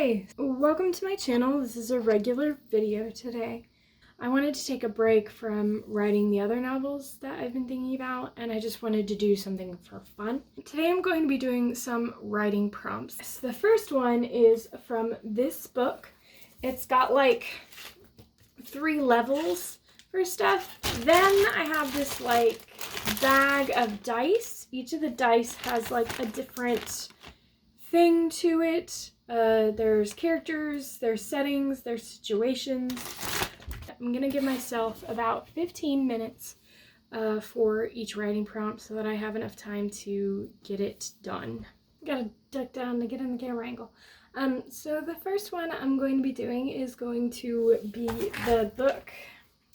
Hi! Welcome to my channel. This is a regular video today. I wanted to take a break from writing the other novels that I've been thinking about, and I just wanted to do something for fun. Today I'm going to be doing some writing prompts. So the first one is from this book. It's got like 3 levels for stuff. Then I have this like bag of dice. Each of the dice has like a different thing to it. There's characters, there's settings, there's situations. I'm gonna give myself about 15 minutes for each writing prompt so that I have enough time to get it done. Gotta duck down to get in the camera angle. So the first one I'm going to be doing is going to be the book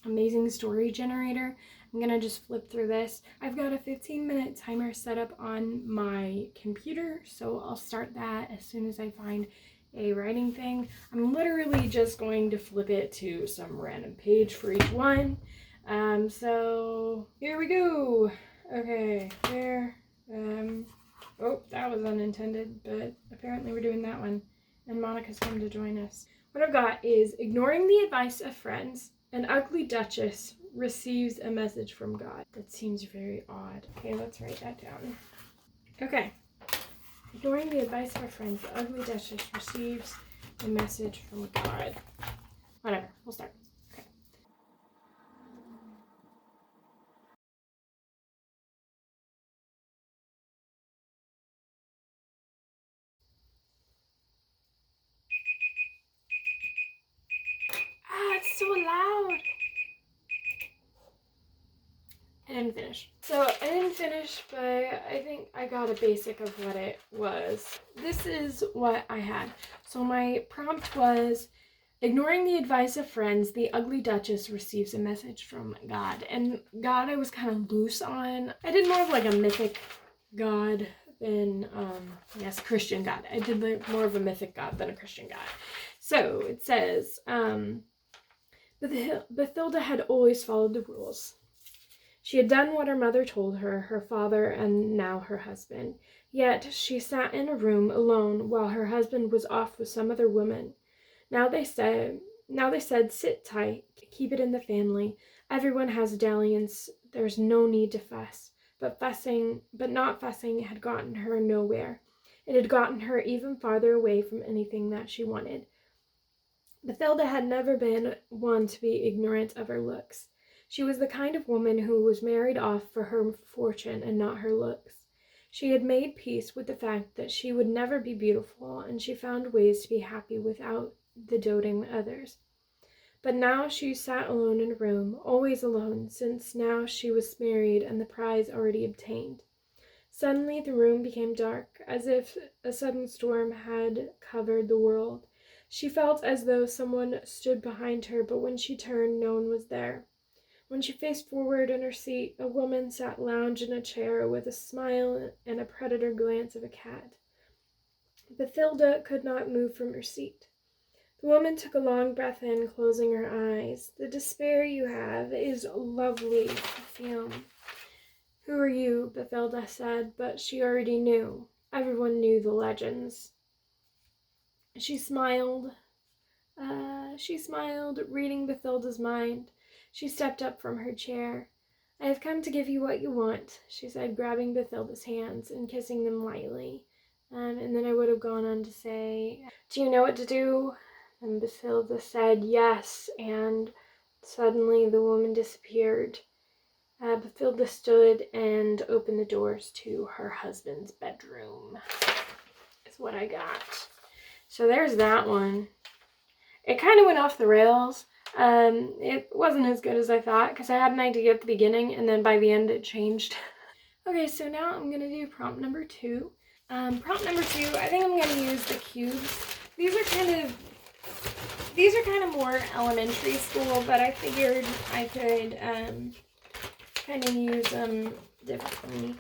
Amazing Story Generator. I'm gonna just flip through this. I've got a 15-minute timer set up on my computer, so I'll start that as soon as I find a writing thing. I'm literally just going to flip it to some random page for each one. So here we go. Okay, there. Oh, that was unintended, but apparently we're doing that one. And Monica's come to join us. What I've got is ignoring the advice of friends. An ugly duchess receives a message from God. That seems very odd. Okay, let's write that down. Okay. Ignoring the advice of her friends, the ugly duchess receives a message from God. Whatever, we'll start. Okay. Ah, it's so loud! I didn't finish. So I didn't finish, but I think I got a basic of what it was. This is what I had. So my prompt was, ignoring the advice of friends, the ugly duchess receives a message from God. And God I was kind of loose on. I did more of like a mythic God than, yes, Christian God. I did like more of a mythic God than a Christian God. So it says, Bathilda had always followed the rules. She had done what her mother told her, her father, and now her husband. Yet she sat in a room alone while her husband was off with some other woman. Now they said, sit tight, keep it in the family. Everyone has dalliance. There's no need to fuss. But not fussing had gotten her nowhere. It had gotten her even farther away from anything that she wanted. Bathilda had never been one to be ignorant of her looks. She was the kind of woman who was married off for her fortune and not her looks. She had made peace with the fact that she would never be beautiful, and she found ways to be happy without the doting others. But now she sat alone in a room, always alone, since now she was married and the prize already obtained. Suddenly the room became dark, as if a sudden storm had covered the world. She felt as though someone stood behind her, but when she turned, no one was there. When she faced forward in her seat, a woman sat lounged in a chair with a smile and a predator glance of a cat. Bathilda could not move from her seat. The woman took a long breath in, closing her eyes. The despair you have is lovely to feel. Who are you? Bathilda said, but she already knew. Everyone knew the legends. She smiled, reading Bathilda's mind. She stepped up from her chair. I have come to give you what you want, she said, grabbing Bathilda's hands and kissing them lightly. And then I would have gone on to say, do you know what to do? And Bathilda said, yes, and suddenly the woman disappeared. Bathilda stood and opened the doors to her husband's bedroom. Is what I got. So there's that one. It kind of went off the rails. It wasn't as good as I thought because I had an idea at the beginning and then by the end it changed. Okay, so now I'm going to do prompt number 2. Prompt number 2, I think I'm going to use the cubes. These are kind of more elementary school, but I figured I could kind of use them differently.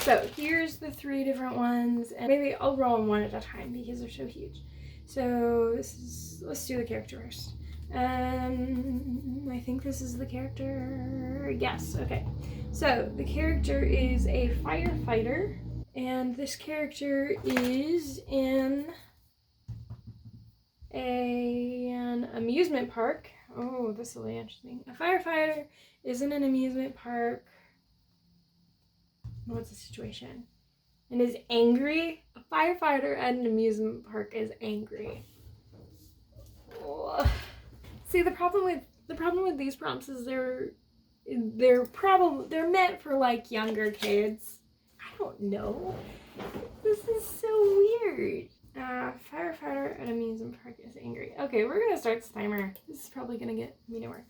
So here's the 3 different ones, and maybe I'll roll them one at a time because they're so huge. So let's do the character first. I think this is the character. Yes, okay. So the character is a firefighter, and this character is in an amusement park. Oh, this will be interesting. A firefighter is in an amusement park. What's the situation? And is angry. A firefighter at an amusement park is angry. Oh. See, the problem with these prompts is they're meant for like younger kids. I don't know. This is so weird. Firefighter at amusement park is angry. Okay, we're gonna start the timer. This is probably gonna get me nowhere.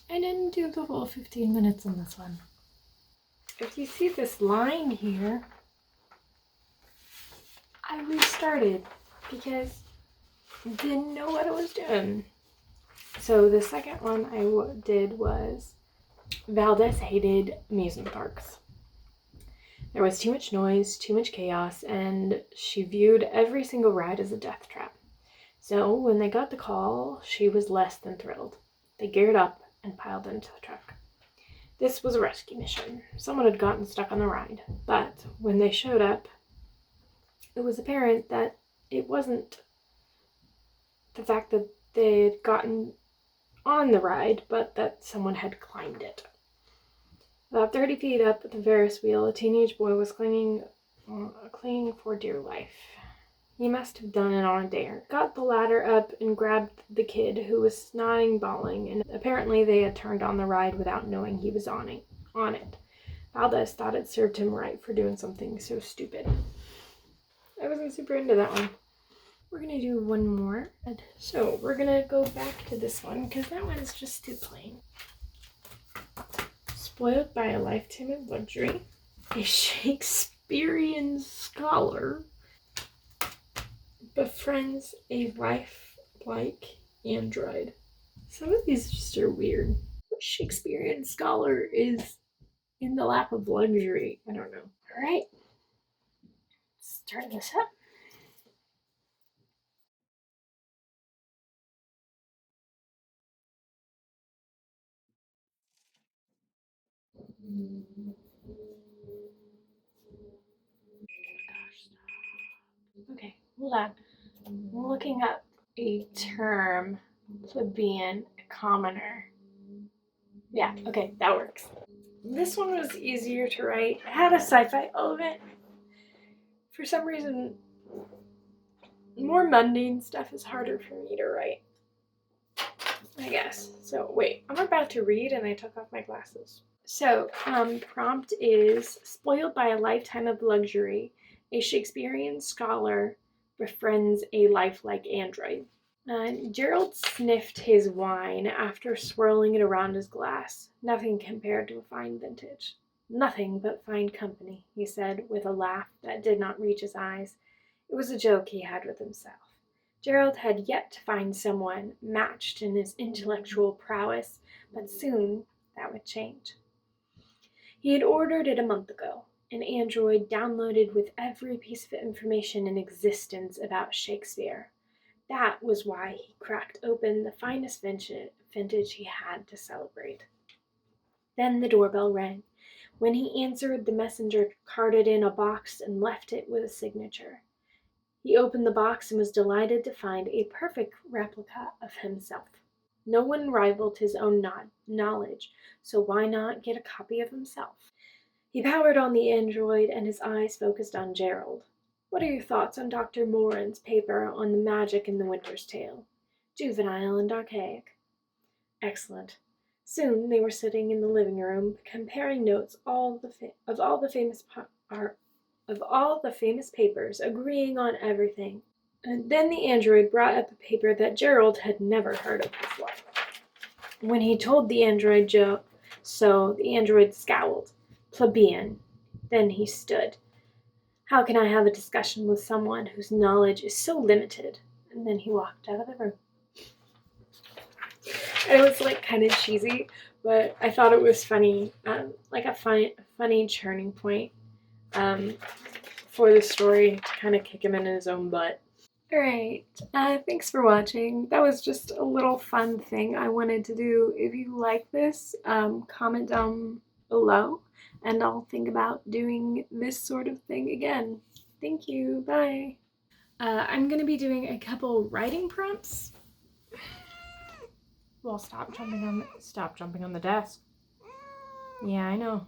I didn't do the whole 15 minutes on this one. If you see this line here, I restarted because I didn't know what I was doing. So the second one I did was Valdez hated amusement parks. There was too much noise, too much chaos, and she viewed every single ride as a death trap. So when they got the call, she was less than thrilled. They geared up and piled into the truck. This was a rescue mission. Someone had gotten stuck on the ride, but when they showed up, it was apparent that it wasn't the fact that they had gotten on the ride, but that someone had climbed it. About 30 feet up the Ferris wheel, a teenage boy was clinging for dear life. He must have done it on a dare. Got the ladder up and grabbed the kid, who was snotting, bawling, and apparently they had turned on the ride without knowing he was on it. Valdez thought it served him right for doing something so stupid. I wasn't super into that one. We're gonna do one more. So we're gonna go back to this one because that one's just too plain. Spoiled by a lifetime of luxury, a Shakespearean scholar befriends a lifelike android. Some of these just are weird. What Shakespearean scholar is in the lap of luxury? I don't know. All right, start this up. Okay, hold on. I'm looking up a term, plebeian, commoner. Yeah, okay, that works. This one was easier to write. It had a sci-fi element. For some reason, more mundane stuff is harder for me to write, I guess. So wait, I'm about to read and I took off my glasses. So prompt is spoiled by a lifetime of luxury, a Shakespearean scholar befriends a lifelike android. Gerald sniffed his wine after swirling it around his glass. Nothing compared to a fine vintage. Nothing but fine company, he said, with a laugh that did not reach his eyes. It was a joke he had with himself. Gerald had yet to find someone matched in his intellectual prowess, but soon that would change. He had ordered it a month ago, an android downloaded with every piece of information in existence about Shakespeare. That was why he cracked open the finest vintage he had to celebrate. Then the doorbell rang. When he answered, the messenger carted in a box and left it with a signature. He opened the box and was delighted to find a perfect replica of himself. No one rivaled his own knowledge, so why not get a copy of himself? He powered on the android and his eyes focused on Gerald. What are your thoughts on Dr. Moran's paper on the magic in the Winter's Tale? Juvenile and archaic. Excellent. Soon they were sitting in the living room, comparing notes of all the famous papers, agreeing on everything. And then the android brought up a paper that Gerald had never heard of before. When he told the android the android scowled. Plebeian. Then he stood. How can I have a discussion with someone whose knowledge is so limited? And then he walked out of the room. It was like kind of cheesy, but I thought it was funny, like a funny turning point for the story to kind of kick him in his own butt. Alright, thanks for watching. That was just a little fun thing I wanted to do. If you like this, comment down below and I'll think about doing this sort of thing again. Thank you, bye. I'm gonna be doing a couple writing prompts. Well, stop jumping on the desk. Yeah, I know.